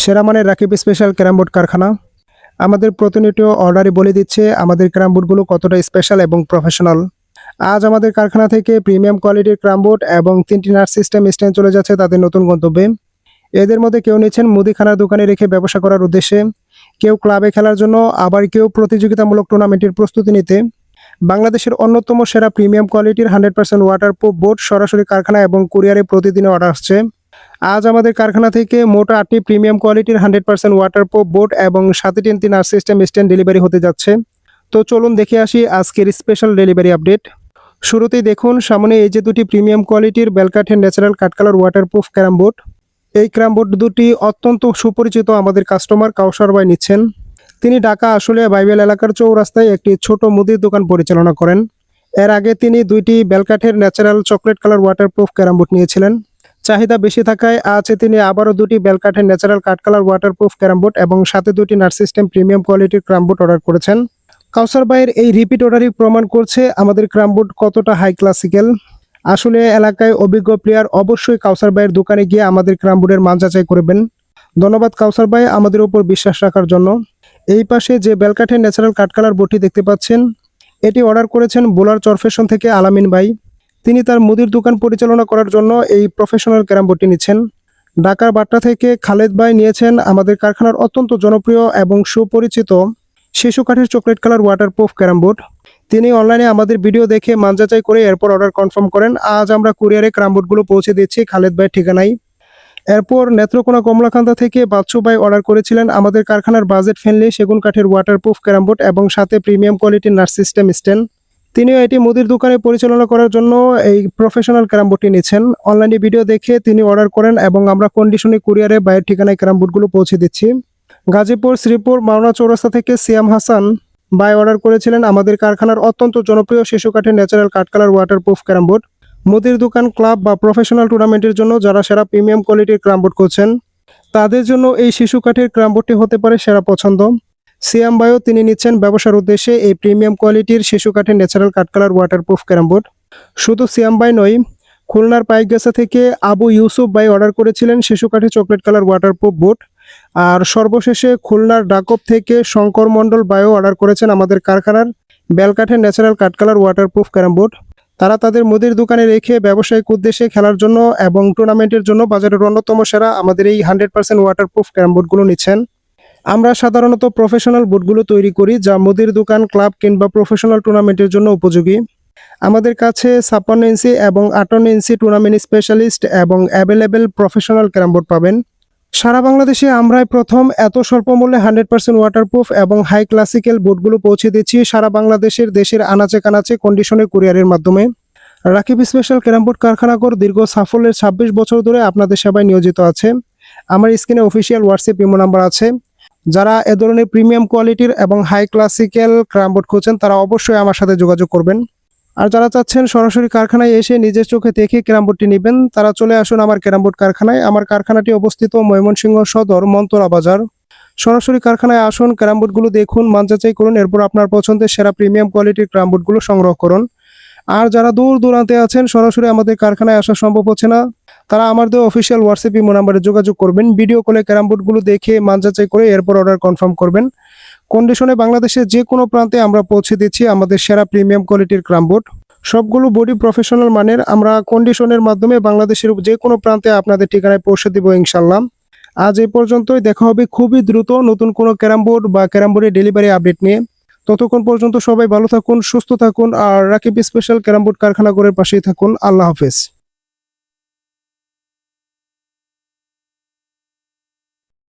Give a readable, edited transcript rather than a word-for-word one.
সেরা মানের Rakib special carrom board কারখানা আমাদের প্রতিনিয়ত অর্ডারে বলে দিচ্ছে আমাদের ক্যারাম বোর্ডগুলো কতটা স্পেশাল এবং প্রফেশনাল। আজ আমাদের কারখানা থেকে প্রিমিয়াম কোয়ালিটির ক্যারাম বোর্ড এবং 3টি নাট সিস্টেম স্ট্যান্ড চলে যাচ্ছে তাদের নতুন গন্তব্যে। এদের মধ্যে কেউ নিচ্ছেন মুদিখানার দোকানে রেখে ব্যবসা করার উদ্দেশ্যে, কেউ ক্লাবে খেলার জন্য, আবার কেউ প্রতিযোগিতামূলক টুর্নামেন্টের প্রস্তুতি নিতে। বাংলাদেশের অন্যতম সেরা প্রিমিয়াম কোয়ালিটির 100% ওয়াটারপ্রুফ বোর্ড সরাসরি কারখানা এবং কুরিয়ারে প্রতিদিনে অর্ডার আসছে। আজ আমাদের কারখানা থেকে মোট 8টি প্রিমিয়াম কোয়ালিটির 100% ওয়াটারপ্রুফ বোর্ড এবং 7টি 3টি নাট সিস্টেম স্ট্যান্ড ডেলিভারি হতে যাচ্ছে। তো চলুন দেখে আসি আজকের স্পেশাল ডেলিভারি আপডেট। শুরুতেই দেখুন সামনে এই যে দুটি প্রিমিয়াম কোয়ালিটির বেলকাঠের ন্যাচারাল কাঠকালার ওয়াটারপ্রুফ ক্যারাম বোর্ড। এই ক্যারাম বোর্ড দুটি অত্যন্ত সুপরিচিত আমাদের কাস্টমার কাউসার ভাই নিচ্ছেন। তিনি ঢাকা আশুলিয়া বাইবেল এলাকার চৌরাস্তায় একটি ছোট মুদির দোকান পরিচালনা করেন। এর আগে তিনি দুইটি বেলকাঠের natural chocolate colour waterproof carrom board নিয়েছিলেন। চাহিদা বেশি থাকায় আজ তিনি আবারও দুটি বেলকাঠের ন্যাচারাল কাঠকালার ওয়াটারপ্রুফ ক্যারাম বোর্ড এবং সাথে দুটি নাট সিস্টেম প্রিমিয়াম কোয়ালিটির ক্যারাম বোর্ড অর্ডার করেছেন। কাউসার ভাইয়ের এই রিপিট অর্ডারই প্রমাণ করছে আমাদের ক্যারাম বোর্ড কতটা হাই ক্লাসিক্যাল। আসলে এলাকায় অভিজ্ঞ প্লেয়ার অবশ্যই কাউসার ভাইয়ের দোকানে গিয়ে আমাদের ক্যারাম বোর্ডের মান যাচাই করবেন। ধন্যবাদ কাউসার ভাই আমাদের উপর বিশ্বাস রাখার জন্য। এই পাশে যে বেলকাঠের ন্যাচারাল কাঠকালার বোর্ডটি দেখতে পাচ্ছেন, এটি অর্ডার করেছেন বোলার চরফেশন থেকে আলামিন ভাই। তিনি তার মুদির দোকান পরিচালনা করার জন্য এই প্রফেশনাল ক্যারাম বোর্ডটি নিচ্ছেন। ঢাকার বাট্টা থেকে খালেদ ভাই নিয়েছেন আমাদের কারখানার অত্যন্ত জনপ্রিয় এবং সুপরিচিত শিশু কাঠের chocolate colour waterproof carrom board. তিনি অনলাইনে আমাদের ভিডিও দেখে মান যাচাই করে এরপর অর্ডার কনফার্ম করেন। আজ আমরা কুরিয়ারে ক্যারাম বোর্ডগুলো পৌঁছে দিচ্ছি খালেদ ভাইয়ের ঠিকানায়। এরপর নেত্রকোনা কমলাকান্দা থেকে বাচ্চু ভাই অর্ডার করেছিলেন আমাদের কারখানার বাজেট ফ্রেন্ডলি সেগুন কাঠের ওয়াটারপ্রুফ ক্যারাম বোর্ড এবং সাথে প্রিমিয়াম কোয়ালিটির নাট সিস্টেম স্ট্যান্ড। তিনিও এটি মুদির দোকানে পরিচালনা করার জন্য এই প্রফেশনাল ক্যারাম বোর্ডটি নিচ্ছেন। অনলাইনে ভিডিও দেখে তিনি অর্ডার করেন এবং আমরা কন্ডিশনে কুরিয়ারে বাইরের ঠিকানায় ক্যারাম বোর্ডগুলো পৌঁছে দিচ্ছি। গাজীপুর শ্রীপুর মাওনা চৌরাস্তা থেকে সিয়াম হাসান ভাই অর্ডার করেছিলেন আমাদের কারখানার অত্যন্ত জনপ্রিয় শিশু কাঠের ন্যাচারাল কাঠকালার ওয়াটারপ্রুফ ক্যারাম বোর্ড। মুদির দোকান, ক্লাব বা প্রফেশনাল টুর্নামেন্টের জন্য যারা সেরা প্রিমিয়াম কোয়ালিটির ক্যারাম বোর্ড করছেন তাদের জন্য এই শিশু কাঠের ক্যারাম বোর্ডটি হতে পারে সেরা পছন্দ। সিয়াম ভাইও তিনি নিচ্ছেন ব্যবসার উদ্দেশ্যে এই প্রিমিয়াম কোয়ালিটির শিশু কাঠের ন্যাচারাল কাঠকালার ওয়াটারপ্রুফ ক্যারাম বোর্ড। শুধু সিয়াম ভাই নয়, খুলনার পাইকগাছা থেকে আবু ইউসুফ ভাই অর্ডার করেছিলেন শিশু কাঠের চকলেট কালার ওয়াটারপ্রুফ বোর্ড। আর সর্বশেষে খুলনার ডাকপ থেকে শঙ্কর মণ্ডল ভাইও অর্ডার করেছেন আমাদের কারখানার বেলকাঠের ন্যাচারাল কাঠকালার ওয়াটারপ্রুফ ক্যারাম বোর্ড। তারা তাদের মুদির দোকানে রেখে ব্যবসায়িক উদ্দেশ্যে খেলার জন্য এবং টুর্নামেন্টের জন্য বাজারের অন্যতম সেরা আমাদের এই 100% ওয়াটারপ্রুফ ক্যারাম বোর্ডগুলো নিচ্ছেন। আমরা সাধারণত প্রফেশনাল বোর্ডগুলো তৈরি করি যা মুদির দোকান, ক্লাব কিংবা প্রফেশনাল টুর্নামেন্টের জন্য উপযোগী। আমাদের কাছে 56 ইঞ্চি এবং 58 ইঞ্চি টুর্নামেন্ট স্পেশালিস্ট এবং অ্যাভেলেবেল প্রফেশনাল ক্যারাম বোর্ড পাবেন। সারা বাংলাদেশে আমরাই প্রথম এত স্বল্প মূল্যে 100% ওয়াটারপ্রুফ এবং হাই ক্লাসিক্যাল বোর্ডগুলো পৌঁছে দিচ্ছি সারা বাংলাদেশের দেশের আনাচে কানাচে কন্ডিশনে কুরিয়ারের মাধ্যমে। রাকিব স্পেশাল ক্যারাম বোর্ড কারখানাগর দীর্ঘ সাফল্যের 26 বছর ধরে আপনাদের সেবায় নিয়োজিত আছে। আমার স্ক্রিনে অফিসিয়াল হোয়াটসঅ্যাপ ইমো নাম্বার আছে। যারা এ ধরনের প্রিমিয়াম কোয়ালিটির এবং হাই ক্লাসিক্যাল ক্যারাম বোর্ড খুঁজছেন তারা অবশ্যই আমার সাথে যোগাযোগ করবেন। আর যারা চাচ্ছেন সরাসরি কারখানায় এসে নিজের চোখে দেখে ক্যারাম বোর্ডটি নেবেন তারা চলে আসুন আমার ক্যারাম বোর্ড কারখানায়। আমার কারখানাটি অবস্থিত ময়মনসিংহ সদর মন্তরা বাজার। সরাসরি কারখানায় আসুন, ক্যারাম বোর্ডগুলো দেখুন, মান যাচাই করুন, এরপর আপনার পছন্দের সেরা প্রিমিয়াম কোয়ালিটির ক্যারাম বোর্ডগুলো সংগ্রহ করুন। আর যারা দূর দূরান্তে আছেন সরাসরি আমাদের কারখানায় আসা সম্ভব হচ্ছে না, তারা আমাদের অফিসিয়াল হোয়াটসঅ্যাপ ইমো নাম্বারে যোগাযোগ করবেন। ভিডিও কলে ক্যারাম বোর্ডগুলো দেখে মান যাচাই করে এরপর অর্ডার কনফার্ম করবেন। কন্ডিশনে বাংলাদেশের যে কোনো প্রান্তে আমরা পৌঁছে দিচ্ছি আমাদের সেরা প্রিমিয়াম কোয়ালিটির ক্যারাম বোর্ড। সবগুলো বডি প্রফেশনাল মানের। আমরা কন্ডিশনের মাধ্যমে বাংলাদেশের যে কোনো প্রান্তে আপনাদের ঠিকানায় পৌঁছে দিব ইনশাল্লাহ। আজ এই পর্যন্তই, দেখা হবে খুবই দ্রুত নতুন কোনো ক্যারাম বোর্ড বা ক্যারাম বোর্ডের ডেলিভারি আপডেট নিয়ে। ততক্ষণ পর্যন্ত সবাই ভালো থাকুন, সুস্থ থাকুন আর রাকিব স্পেশাল ক্যারাম বোর্ড কারখানা ঘরের পাশেই থাকুন। আল্লাহ হাফেজ।